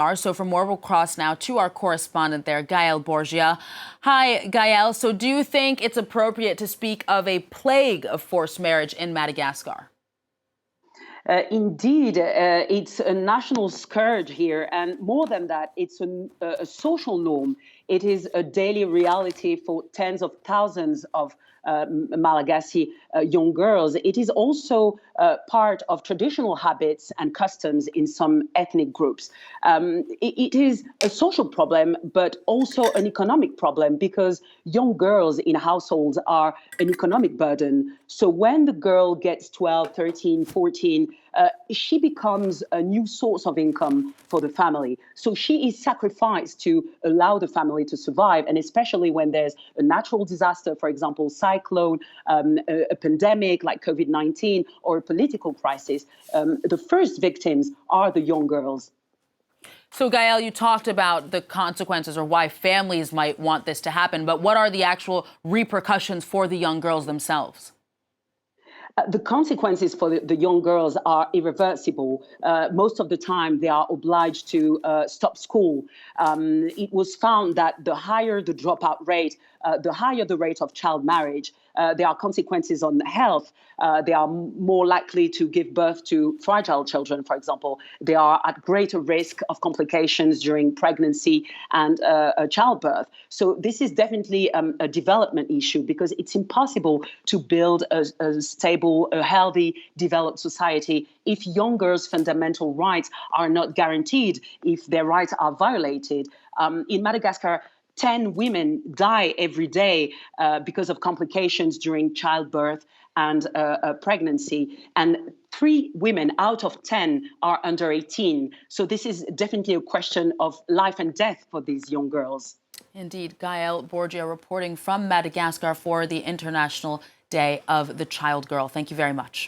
So for more, we'll cross now to our correspondent there, Gaëlle Borgia. Hi, Gaëlle. So do you think it's appropriate to speak of a plague of forced marriage in Madagascar? Indeed, it's a national scourge here, and more than that, it's a social norm. It is a daily reality for tens of thousands of Malagasy young girls. It is also part of traditional habits and customs in some ethnic groups. It is a social problem, but also an economic problem because young girls in households are an economic burden. So when the girl gets 12, 13, 14, she becomes a new source of income for the family. So she is sacrificed to allow the family to survive. And especially when there's a natural disaster, for example, cyclone, a pandemic like COVID-19, or a political crisis, the first victims are the young girls. So, Gaëlle, you talked about the consequences or why families might want this to happen, but what are the actual repercussions for the young girls themselves? The consequences for the young girls are irreversible. Most of the time, they are obliged to stop school. It was found that the higher the dropout rate, the higher the rate of child marriage. There are consequences on health. They are more likely to give birth to fragile children, for example. They are at greater risk of complications during pregnancy and childbirth. So this is definitely a development issue because it's impossible to build a stable, a healthy, developed society if young girls' fundamental rights are not guaranteed, if their rights are violated. In Madagascar, 10 women die every day because of complications during childbirth and pregnancy. And 3 women out of 10 are under 18. So this is definitely a question of life and death for these young girls. Indeed, Gaëlle Borgia reporting from Madagascar for the International Day of the Child Girl. Thank you very much.